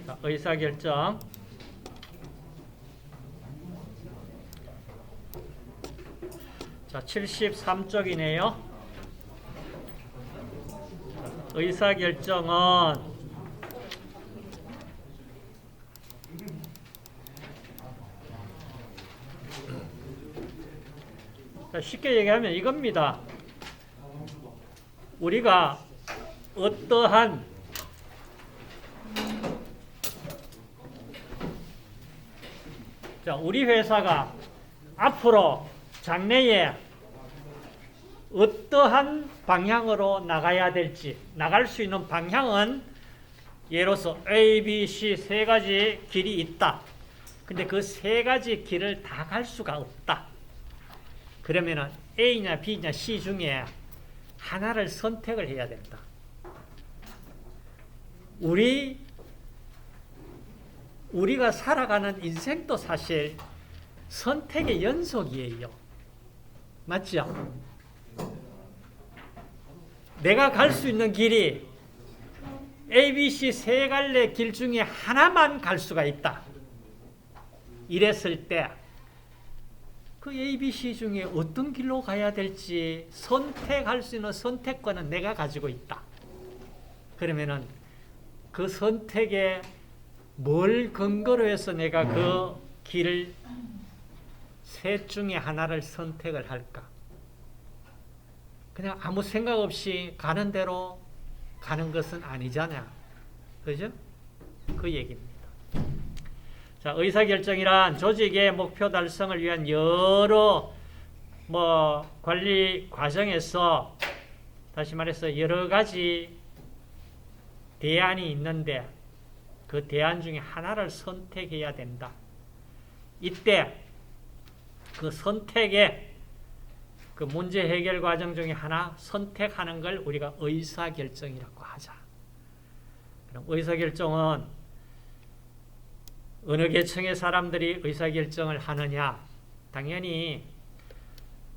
자, 의사결정. 자, 73쪽이네요. 의사결정은 쉽게 얘기하면 이겁니다. 우리가 어떠한 우리 회사가 앞으로 장래에 어떠한 방향으로 나가야 될지, 나갈 수 있는 방향은 예로서 A, B, C 세 가지 길이 있다. 근데 그 세 가지 길을 다 갈 수가 없다. 그러면은 A냐 B냐 C 중에 하나를 선택을 해야 된다. 우리가 살아가는 인생도 사실 선택의 연속이에요. 맞죠? 내가 갈 수 있는 길이 A, B, C 세 갈래 길 중에 하나만 갈 수가 있다. 이랬을 때 그 A, B, C 중에 어떤 길로 가야 될지 선택할 수 있는 선택권은 내가 가지고 있다. 그러면은 그 선택에 뭘 근거로 해서 내가 그 길을 셋 중에 하나를 선택을 할까? 그냥 아무 생각 없이 가는 대로 가는 것은 아니잖아요. 그죠? 그 얘기입니다. 자, 의사결정이란 조직의 목표 달성을 위한 여러 관리 과정에서 다시 말해서 여러 가지 대안이 있는데 그 대안 중에 하나를 선택해야 된다. 이때 그 선택의 그 문제 해결 과정 중에 하나 선택하는 걸 우리가 의사결정이라고 하자. 그럼 의사결정은 어느 계층의 사람들이 의사결정을 하느냐? 당연히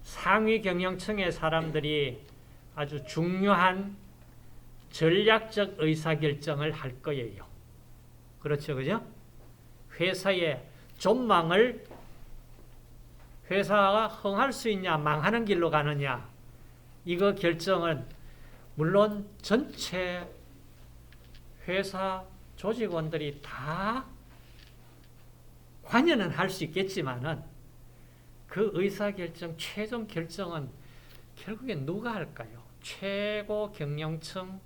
상위 경영층의 사람들이 아주 중요한 전략적 의사결정을 할 거예요. 그렇죠, 그죠? 회사의 전망을 회사가 흥할 수 있냐, 망하는 길로 가느냐, 이거 결정은 물론 전체 회사 조직원들이 다 관여는 할 수 있겠지만은 그 의사결정, 최종 결정은 결국엔 누가 할까요? 최고 경영층,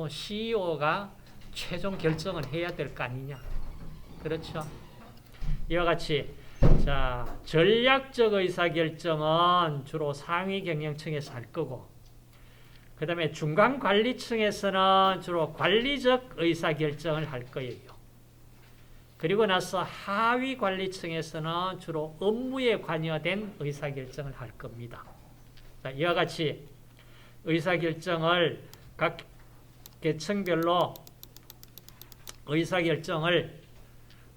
CEO가 최종 결정을 해야 될 거 아니냐. 그렇죠? 이와 같이 자, 전략적 의사결정은 주로 상위 경영층에서 할 거고, 그 다음에 중간 관리층에서는 주로 관리적 의사결정을 할 거예요. 그리고 나서 하위 관리층에서는 주로 업무에 관여된 의사결정을 할 겁니다. 자, 이와 같이 의사결정을 각 계층별로 의사결정을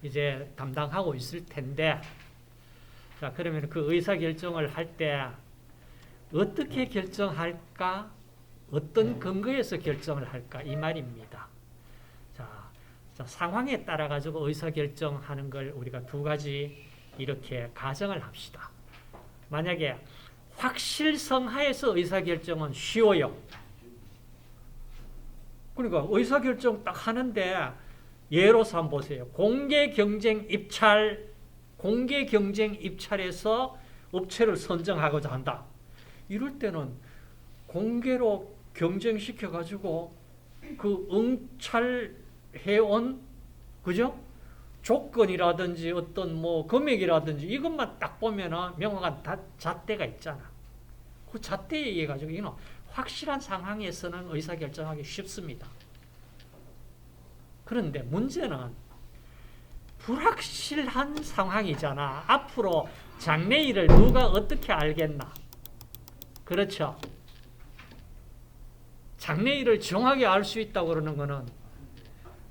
이제 담당하고 있을 텐데, 자, 그러면 그 의사결정을 할 때 어떻게 결정할까? 어떤 근거에서 결정을 할까? 이 말입니다. 자, 상황에 따라 가지고 의사결정하는 걸 우리가 두 가지 이렇게 가정을 합시다. 만약에 확실성하에서 의사결정은 쉬워요. 그러니까 의사결정 딱 하는데 예로서 한번 보세요. 공개 경쟁 입찰에서 업체를 선정하고자 한다. 이럴 때는 공개로 경쟁시켜가지고 그 응찰해온, 그죠? 조건이라든지 어떤 금액이라든지 이것만 딱 보면은 명확한 잣대가 있잖아. 그 잣대에 의해 가지고 이는 확실한 상황에서는 의사결정하기 쉽습니다. 그런데 문제는 불확실한 상황이잖아. 앞으로 장래일을 누가 어떻게 알겠나? 그렇죠? 장래일을 정확히 알 수 있다고 그러는 것은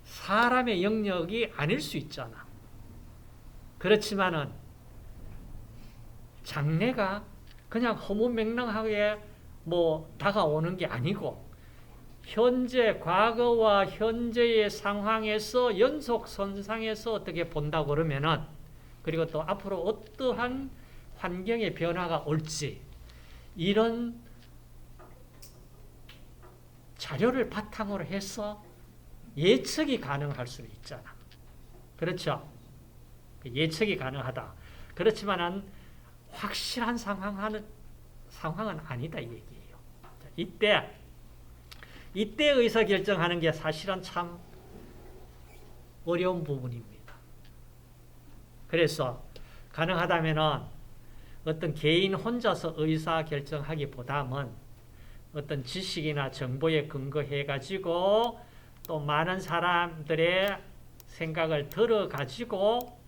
사람의 영역이 아닐 수 있잖아. 그렇지만은 장래가 그냥 허무맹랑하게 다가오는 게 아니고 현재, 과거와 현재의 상황에서 연속선상에서 어떻게 본다고 그러면은, 그리고 또 앞으로 어떠한 환경의 변화가 올지, 이런 자료를 바탕으로 해서 예측이 가능할 수 있잖아. 그렇죠? 예측이 가능하다. 그렇지만은 확실한 상황은 아니다 이 얘기예요. 이때 의사결정하는 게 사실은 참 어려운 부분입니다. 그래서 가능하다면은 어떤 개인 혼자서 의사결정하기보다는 어떤 지식이나 정보에 근거해 가지고 또 많은 사람들의 생각을 들어 가지고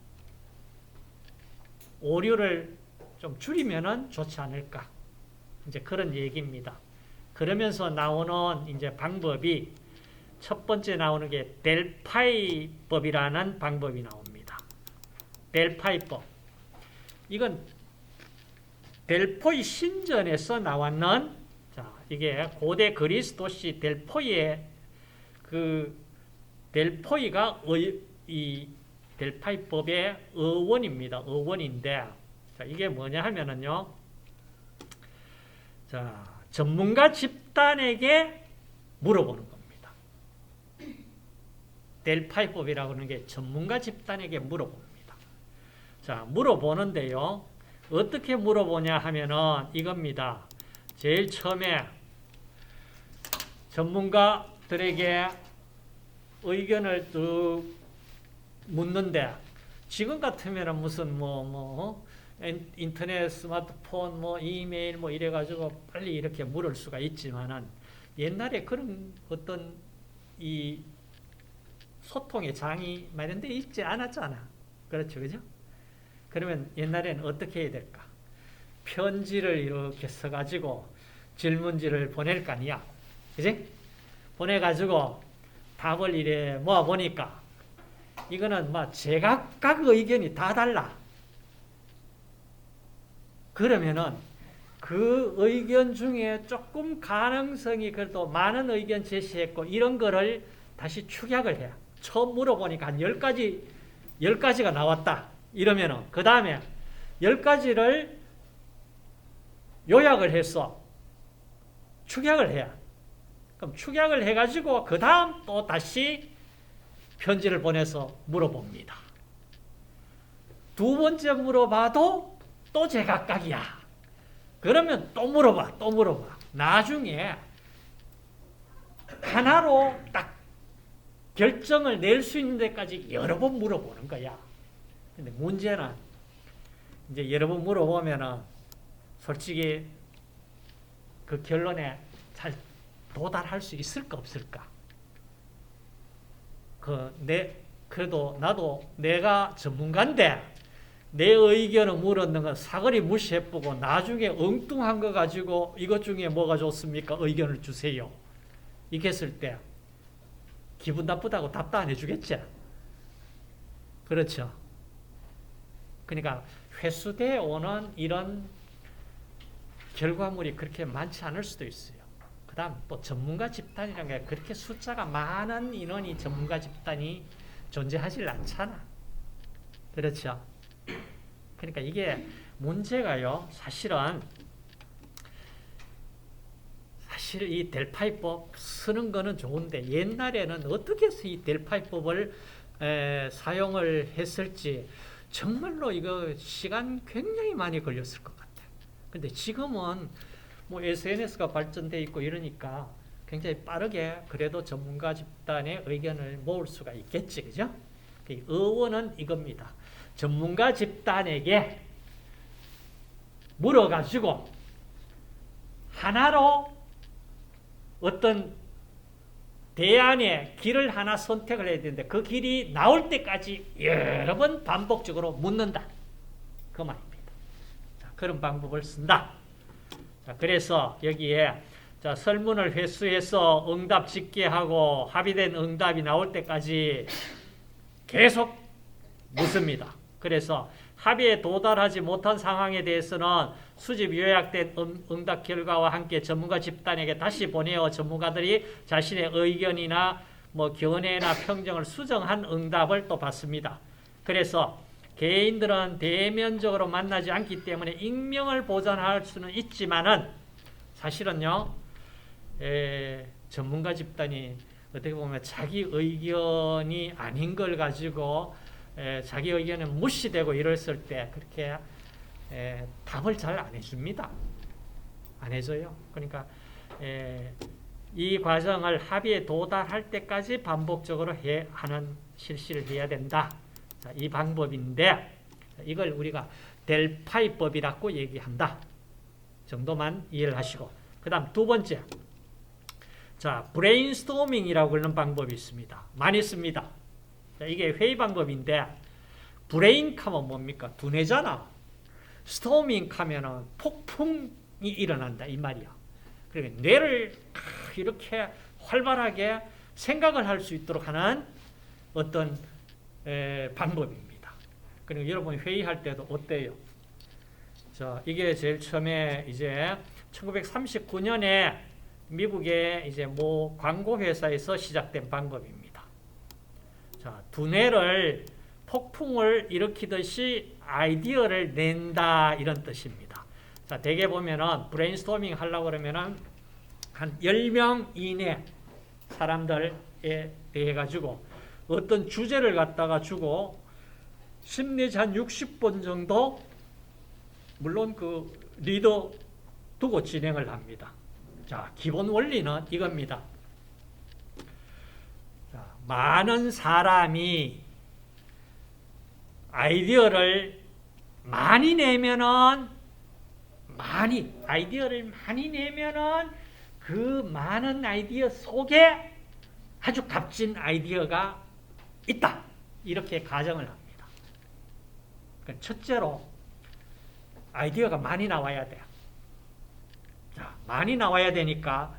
오류를 좀 줄이면은 좋지 않을까. 이제 그런 얘기입니다. 그러면서 나오는 이제 방법이 첫 번째 나오는 게 델파이법이라는 방법이 나옵니다. 델파이법. 이건 델포이 신전에서 나왔는, 자, 이게 고대 그리스 도시 델포이의 델포이가 이 델파이법의 어원입니다. 어원인데, 자, 이게 뭐냐 하면은요, 자, 전문가 집단에게 물어보는 겁니다. 델파이법이라고 하는 게 전문가 집단에게 물어봅니다. 자, 물어보는데요, 어떻게 물어보냐 하면은 이겁니다. 제일 처음에 전문가들에게 의견을 묻는데, 지금 같으면 무슨 인터넷, 스마트폰, 이메일 이래가지고 빨리 이렇게 물을 수가 있지만은, 옛날에 그런 어떤 이 소통의 장이 마련되어 있지 않았잖아. 그렇죠, 그죠? 그러면 옛날에는 어떻게 해야 될까? 편지를 이렇게 써가지고 질문지를 보낼 거 아니야. 그지? 보내가지고 답을 이래 모아보니까 이거는 제각각 의견이 다 달라. 그러면은 그 의견 중에 조금 가능성이 그래도 많은 의견 제시했고 이런 거를 다시 축약을 해요. 처음 물어보니까 한 10가지가 나왔다. 이러면은 그 다음에 10가지를 요약을 해서 축약을 해야. 그럼 축약을 해가지고 그 다음 또 다시 편지를 보내서 물어봅니다. 두 번째 물어봐도 또 제각각이야. 그러면 또 물어봐. 나중에 하나로 딱 결정을 낼 수 있는 데까지 여러 번 물어보는 거야. 근데 문제는 이제 여러 번 물어보면은 솔직히 그 결론에 잘 도달할 수 있을까 없을까? 그래도 나도 내가 전문가인데 내 의견을 물었는 건 사거리 무시해보고 나중에 엉뚱한 거 가지고 이것 중에 뭐가 좋습니까? 의견을 주세요. 이렇게 했을 때 기분 나쁘다고 답도 안 해주겠지? 그렇죠? 그러니까 회수되어 오는 이런 결과물이 그렇게 많지 않을 수도 있어요. 그 다음 또 전문가 집단이라는 게 그렇게 숫자가 많은 인원이 전문가 집단이 존재하질 않잖아. 그렇죠? 그러니까 이게 문제가요. 사실 이 델파이법 쓰는 거는 좋은데 옛날에는 어떻게 해서 이 델파이법을 사용을 했을지 정말로 이거 시간 굉장히 많이 걸렸을 것 같아요. 근데 지금은 SNS가 발전돼 있고 이러니까 굉장히 빠르게 그래도 전문가 집단의 의견을 모을 수가 있겠지. 그죠? 어원은 이겁니다. 전문가 집단에게 물어가지고 하나로 어떤 대안의 길을 하나 선택을 해야 되는데 그 길이 나올 때까지 여러 번 반복적으로 묻는다. 그 말입니다. 자, 그런 방법을 쓴다. 자, 그래서 여기에 설문을 회수해서 응답 짓게 하고 합의된 응답이 나올 때까지 계속 묻습니다. 그래서 합의에 도달하지 못한 상황에 대해서는 수집 요약된 응답 결과와 함께 전문가 집단에게 다시 보내어 전문가들이 자신의 의견이나 뭐 견해나 평정을 수정한 응답을 또 받습니다. 그래서 개인들은 대면적으로 만나지 않기 때문에 익명을 보존할 수는 있지만은 사실은요, 전문가 집단이 어떻게 보면 자기 의견이 아닌 걸 가지고 자기 의견은 무시되고 이랬을 때 그렇게 답을 잘 안 해줍니다. 안 해줘요. 그러니까 이 과정을 합의에 도달할 때까지 반복적으로 하는 실시를 해야 된다. 자, 이 방법인데 이걸 우리가 델파이법이라고 얘기한다. 정도만 이해를 하시고 그 다음 두 번째, 자, 브레인스토밍이라고 하는 방법이 있습니다. 많이 씁니다. 자, 이게 회의 방법인데 브레인 하면 뭡니까? 두뇌잖아. 스토밍 하면은 폭풍이 일어난다 이 말이야. 그러니까 뇌를 이렇게 활발하게 생각을 할 수 있도록 하는 어떤 방법입니다. 그러니까 여러분 회의할 때도 어때요? 자, 이게 제일 처음에 이제 1939년에 미국의 이제 모 광고 회사에서 시작된 방법입니다. 자, 두뇌를 폭풍을 일으키듯이 아이디어를 낸다 이런 뜻입니다. 자, 대개 보면은 브레인스토밍 하려고 그러면은 한 10명 이내 사람들에 대해 가지고 어떤 주제를 갖다가 주고 10 내지 한 60분 정도 물론 그 리더 두고 진행을 합니다. 자, 기본 원리는 이겁니다. 자, 많은 사람이 아이디어를 많이 내면은 그 많은 아이디어 속에 아주 값진 아이디어가 있다. 이렇게 가정을 합니다. 그러니까 첫째로 아이디어가 많이 나와야 돼요. 자, 많이 나와야 되니까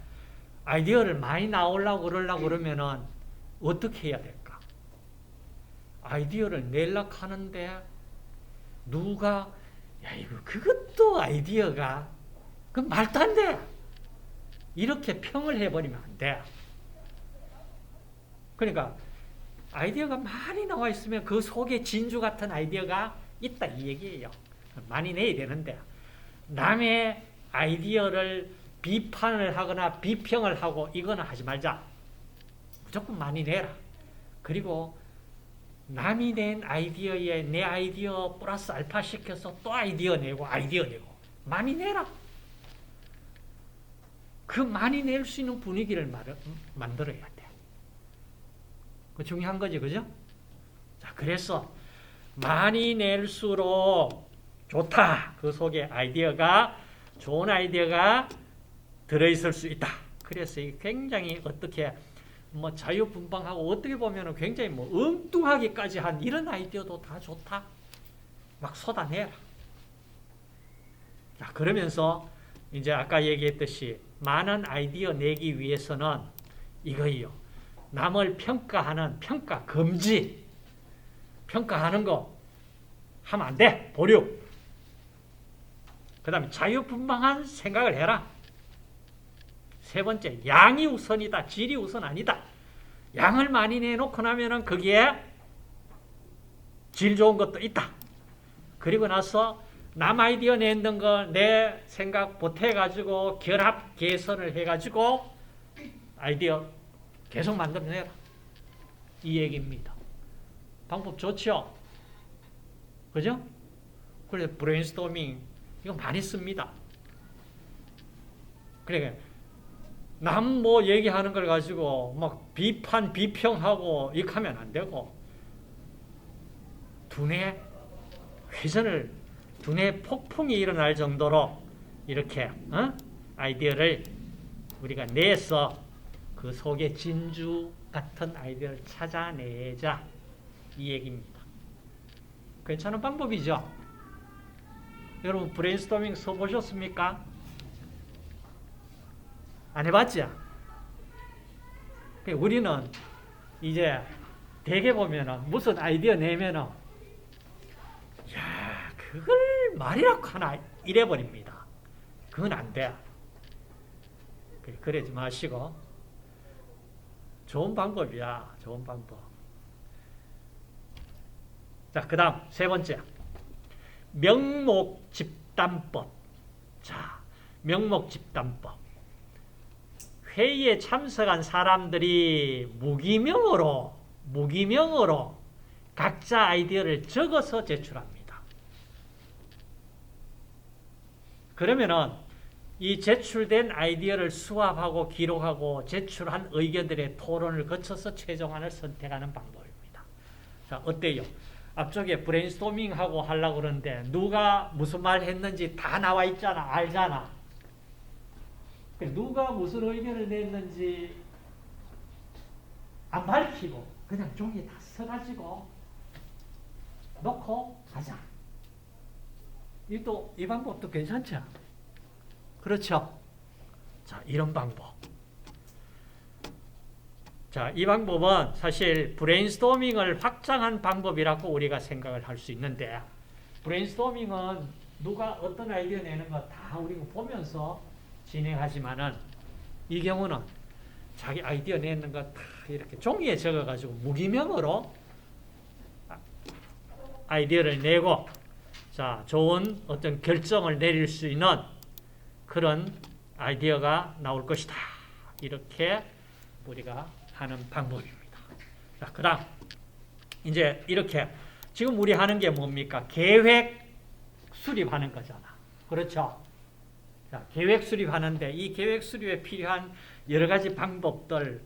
아이디어를 많이 나오려고 그러면은 어떻게 해야 될까? 아이디어를 내려고 하는데 누가 야 이거 그것도 아이디어가 그 말도 안 돼. 이렇게 평을 해버리면 안 돼. 그러니까 아이디어가 많이 나와 있으면 그 속에 진주 같은 아이디어가 있다 이 얘기예요. 많이 내야 되는데 남의 아이디어를 비판을 하거나 비평을 하고 이거는 하지 말자. 무조건 많이 내라. 그리고 남이 낸 아이디어에 내 아이디어 플러스 알파 시켜서 또 아이디어 내고 많이 내라. 그 많이 낼 수 있는 분위기를 만들어야 돼. 그 중요한 거지, 그죠? 자, 그래서 많이 낼수록 좋다. 그 속에 아이디어가 좋은 아이디어가 들어있을 수 있다. 그래서 이게 굉장히 어떻게 뭐 자유분방하고 어떻게 보면 굉장히 뭐 엉뚱하기까지 한 이런 아이디어도 다 좋다. 막 쏟아내라. 자, 그러면서 이제 아까 얘기했듯이 많은 아이디어 내기 위해서는 이거예요. 남을 평가하는 평가 금지. 평가하는 거 하면 안 돼. 보류. 그 다음에 자유분방한 생각을 해라. 세 번째, 양이 우선이다. 질이 우선 아니다. 양을 많이 내놓고 나면은 거기에 질 좋은 것도 있다. 그리고 나서 남 아이디어 낸던 거 내 생각 보태가지고 결합 개선을 해가지고 아이디어 계속 만들어내라. 이 얘기입니다. 방법 좋죠? 그죠? 그래서 브레인스토밍 이거 많이 씁니다. 그러니까 남 뭐 얘기하는 걸 가지고 막 비판, 비평하고 이렇게 하면 안 되고 두뇌 회전을 두뇌 폭풍이 일어날 정도로 이렇게 아이디어를 우리가 내서 그 속에 진주 같은 아이디어를 찾아내자 이 얘기입니다. 괜찮은 방법이죠? 여러분 브레인스토밍 써보셨습니까? 안 해봤죠? 우리는 이제 대개 보면은 무슨 아이디어 내면은 야 그걸 말이라고 하나 이래버립니다. 그건 안 돼. 그러지 마시고 좋은 방법이야. 좋은 방법. 자, 그 다음 세 번째 명목집단법. 자, 명목집단법. 회의에 참석한 사람들이 무기명으로 각자 아이디어를 적어서 제출합니다. 그러면은 이 제출된 아이디어를 수합하고 기록하고 제출한 의견들의 토론을 거쳐서 최종안을 선택하는 방법입니다. 자, 어때요? 앞쪽에 브레인스토밍하고 하려고 그러는데 누가 무슨 말 했는지 다 나와 있잖아. 알잖아. 누가 무슨 의견을 냈는지 안 밝히고 그냥 종이에 다 써가지고 놓고 가자. 이 방법도 괜찮죠? 그렇죠? 자, 이런 방법. 자, 이 방법은 사실 브레인스토밍을 확장한 방법이라고 우리가 생각을 할 수 있는데, 브레인스토밍은 누가 어떤 아이디어 내는 거 다 우리가 보면서 진행하지만은, 이 경우는 자기 아이디어 내는 거 다 이렇게 종이에 적어가지고 무기명으로 아이디어를 내고, 자, 좋은 어떤 결정을 내릴 수 있는 그런 아이디어가 나올 것이다. 이렇게 우리가 하는 방법입니다. 자, 그 다음 이제 이렇게 지금 우리 하는 게 뭡니까? 계획 수립하는 거잖아. 그렇죠? 자, 계획 수립하는데 이 계획 수립에 필요한 여러 가지 방법들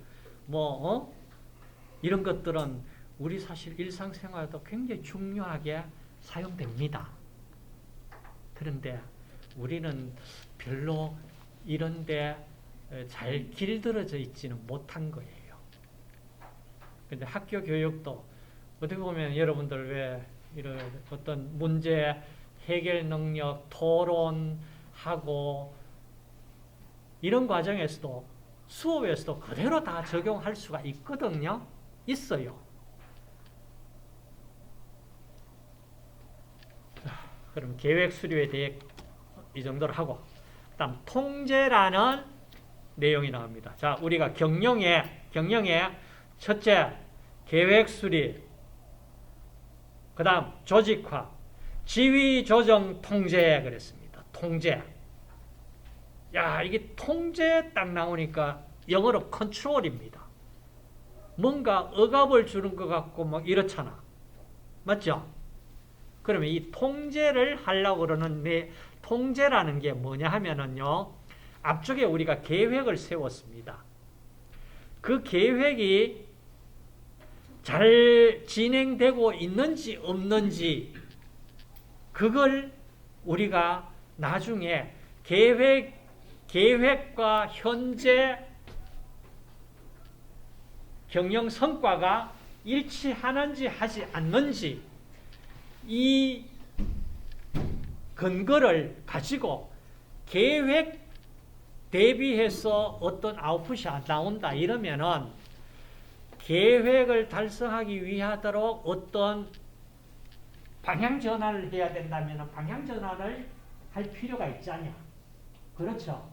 이런 것들은 우리 사실 일상생활에도 굉장히 중요하게 사용됩니다. 그런데 우리는 별로 이런데 잘 길들여져 있지는 못한 거예요. 근데 학교 교육도 어떻게 보면 여러분들 왜 이런 어떤 문제 해결 능력, 토론하고 이런 과정에서도 수업에서도 그대로 다 적용할 수가 있거든요. 있어요. 그럼 계획 수립에 대해 이 정도로 하고, 그다음 통제라는 내용이 나옵니다. 자, 우리가 경영에 첫째 계획 수립, 그다음 조직화, 지휘 조정 통제 그랬습니다. 통제. 야, 이게 통제 딱 나오니까 영어로 컨트롤입니다. 뭔가 억압을 주는 것 같고 막 이렇잖아. 맞죠? 그러면 이 통제를 하려고 그러는 통제라는 게 뭐냐 하면은요, 앞쪽에 우리가 계획을 세웠습니다. 그 계획이 잘 진행되고 있는지 없는지 그걸 우리가 나중에 계획과 현재 경영 성과가 일치하는지 하지 않는지 이 근거를 가지고 계획 대비해서 어떤 아웃풋이 안 나온다 이러면은 계획을 달성하기 위하도록 어떤 방향 전환을 해야 된다면 방향 전환을 할 필요가 있지 않냐. 그렇죠?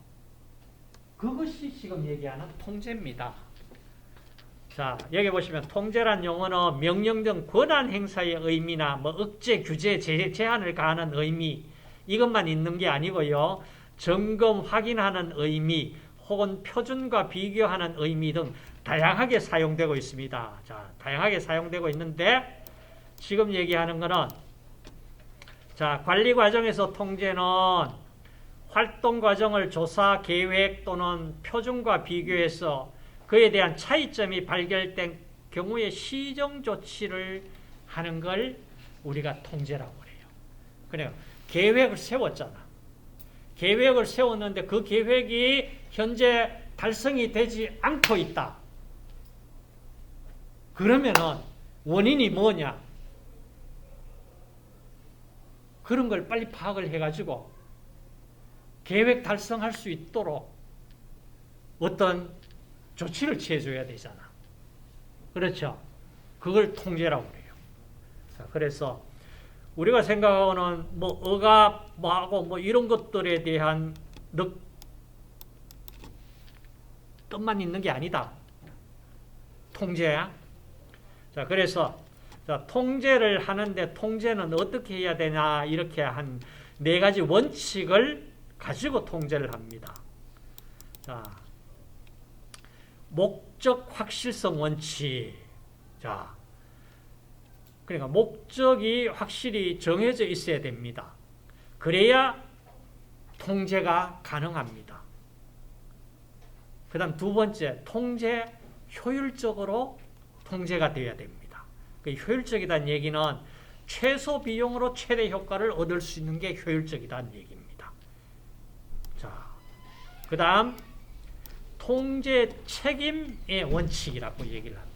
그것이 지금 얘기하는 통제입니다. 자, 여기 보시면 통제란 용어는 명령 등 권한 행사의 의미나 억제, 규제, 제한을 가하는 의미 이것만 있는 게 아니고요. 점검, 확인하는 의미 혹은 표준과 비교하는 의미 등 다양하게 사용되고 있습니다. 자, 다양하게 사용되고 있는데 지금 얘기하는 거는 자, 관리 과정에서 통제는 활동 과정을 조사, 계획 또는 표준과 비교해서 그에 대한 차이점이 발견된 경우에 시정 조치를 하는 걸 우리가 통제라고 그래요. 그래요. 계획을 세웠잖아. 계획을 세웠는데 그 계획이 현재 달성이 되지 않고 있다. 그러면은 원인이 뭐냐? 그런 걸 빨리 파악을 해가지고 계획 달성할 수 있도록 어떤 조치를 취해줘야 되잖아. 그렇죠? 그걸 통제라고 그래요. 자, 그래서 우리가 생각하는 뭐 억압 뭐하고 뭐 이런 것들에 대한 뜻만 있는 게 아니다. 통제야. 자, 그래서 자, 통제를 하는데 통제는 어떻게 해야 되냐 이렇게 한 4가지 원칙을 가지고 통제를 합니다. 자, 목적 확실성 원칙. 자, 그러니까 목적이 확실히 정해져 있어야 됩니다. 그래야 통제가 가능합니다. 그 다음 2번째, 통제 효율적으로 통제가 되어야 됩니다. 그 효율적이라는 얘기는 최소 비용으로 최대 효과를 얻을 수 있는 게 효율적이라는 얘기입니다. 자, 그 다음 통제 책임의 원칙이라고 얘기를 합니다.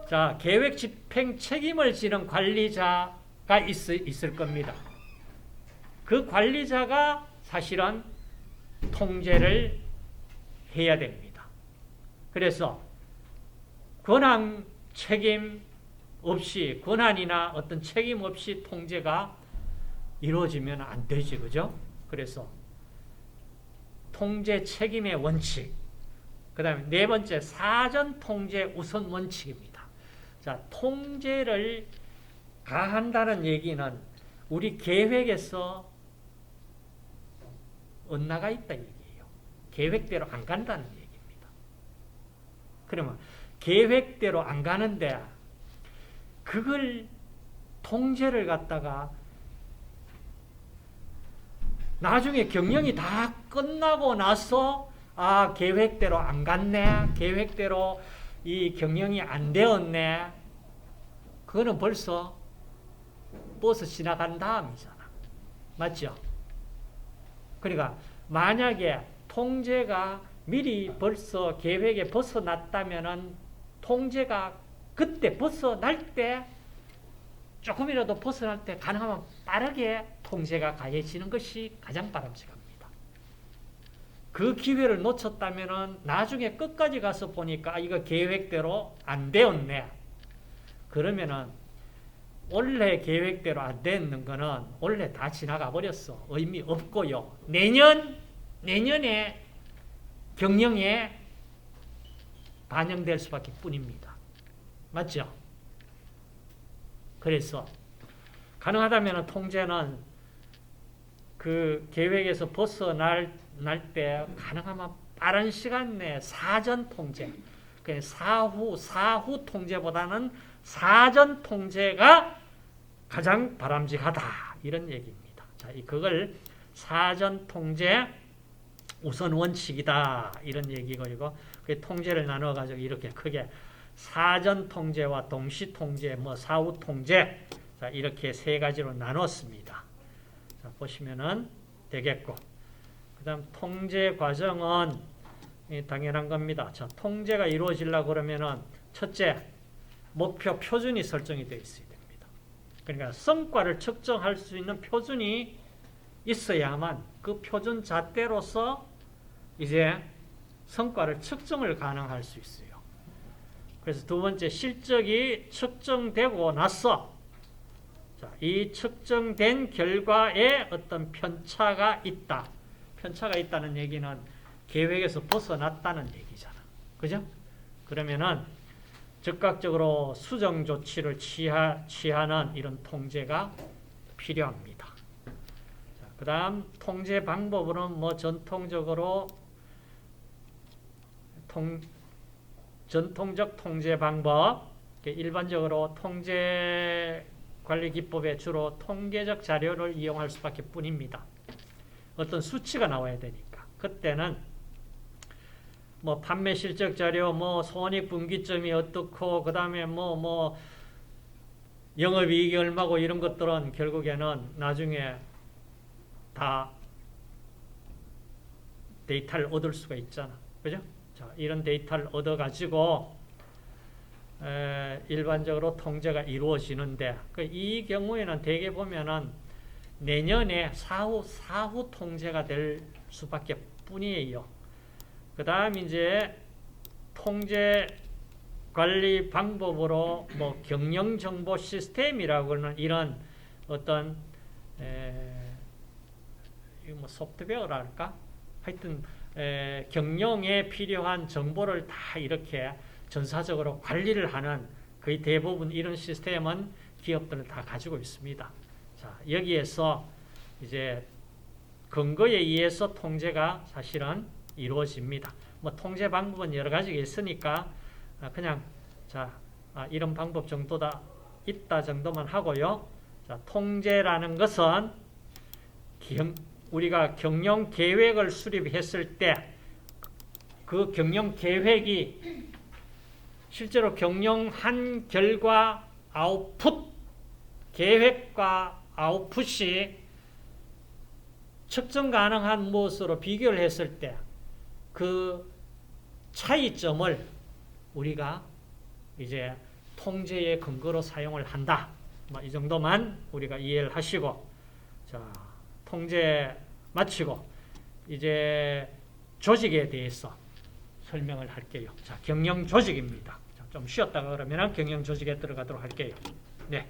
자, 계획 집행 책임을 지는 관리자가 있을 겁니다. 그 관리자가 사실은 통제를 해야 됩니다. 그래서 권한 책임 없이, 권한이나 어떤 책임 없이 통제가 이루어지면 안 되지, 그죠? 그래서 통제 책임의 원칙. 그 다음에 4번째, 사전 통제 우선 원칙입니다. 자, 통제를 가한다는 얘기는 우리 계획에서 엇나가 있다 얘기예요. 계획대로 안 간다는 얘기입니다. 그러면 계획대로 안 가는데 그걸 통제를 갖다가 나중에 경영이 다 끝나고 나서 계획대로 안 갔네. 계획대로 이 경영이 안 되었네. 그거는 벌써 버스 지나간 다음이잖아. 맞죠? 그러니까 만약에 통제가 미리 벌써 계획에 벗어났다면은 통제가 그때 벗어날 때 조금이라도 벗어날 때 가능하면 빠르게 통제가 가해지는 것이 가장 바람직합니다. 그 기회를 놓쳤다면은 나중에 끝까지 가서 보니까 이거 계획대로 안 되었네. 그러면은 원래 계획대로 안 되는 거는 원래 다 지나가 버렸어. 의미 없고요. 내년에 경영에 반영될 수밖에 뿐입니다. 맞죠? 그래서 가능하다면 통제는 그 계획에서 벗어날 때 가능하면 빠른 시간 내에 사전 통제, 사후 통제보다는 사전 통제가 가장 바람직하다. 이런 얘기입니다. 자, 그걸 사전 통제 우선 원칙이다. 이런 얘기고, 그 통제를 나눠가지고 이렇게 크게 사전 통제와 동시 통제, 사후 통제, 자, 이렇게 3가지로 나눴습니다. 자, 보시면은 되겠고, 그 다음 통제 과정은 당연한 겁니다. 자, 통제가 이루어지려고 그러면은 첫째, 목표 표준이 설정이 되어 있어야 됩니다. 그러니까 성과를 측정할 수 있는 표준이 있어야만 그 표준 잣대로서 이제 성과를 측정을 가능할 수 있어요. 그래서 2번째, 실적이 측정되고 나서 자, 이 측정된 결과에 어떤 편차가 있다. 편차가 있다는 얘기는 계획에서 벗어났다는 얘기잖아. 그죠? 그러면은 즉각적으로 수정 조치를 취하는 이런 통제가 필요합니다. 그 다음 통제 방법은 전통적으로 전통적 통제 방법, 일반적으로 통제 관리 기법에 주로 통계적 자료를 이용할 수밖에 뿐입니다. 어떤 수치가 나와야 되니까. 그때는 판매 실적 자료, 손익 분기점이 어떻고, 그 다음에 영업이익이 얼마고 이런 것들은 결국에는 나중에 다 데이터를 얻을 수가 있잖아. 그죠? 자, 이런 데이터를 얻어가지고 일반적으로 통제가 이루어지는데 이 경우에는 대개 보면은 내년에 사후 통제가 될 수밖에 뿐이에요. 그 다음 이제 통제 관리 방법으로 뭐 경영 정보 시스템이라고는 이런 어떤 이거 뭐 소프트웨어랄까? 하여튼 경영에 필요한 정보를 다 이렇게 전사적으로 관리를 하는 거의 대부분 이런 시스템은 기업들은 다 가지고 있습니다. 자, 여기에서 이제 근거에 의해서 통제가 사실은 이루어집니다. 뭐 통제 방법은 여러 가지가 있으니까 그냥 자, 이런 방법 정도다 있다 정도만 하고요. 자, 통제라는 것은 우리가 경영 계획을 수립했을 때 그 경영 계획이 실제로 경영한 결과 아웃풋, 계획과 아웃풋이 측정 가능한 무엇으로 비교를 했을 때 그 차이점을 우리가 이제 통제의 근거로 사용을 한다. 뭐 이 정도만 우리가 이해를 하시고, 자, 통제 마치고 이제 조직에 대해서 설명을 할게요. 자, 경영 조직입니다. 자, 좀 쉬었다가 그러면 경영 조직에 들어가도록 할게요. 네.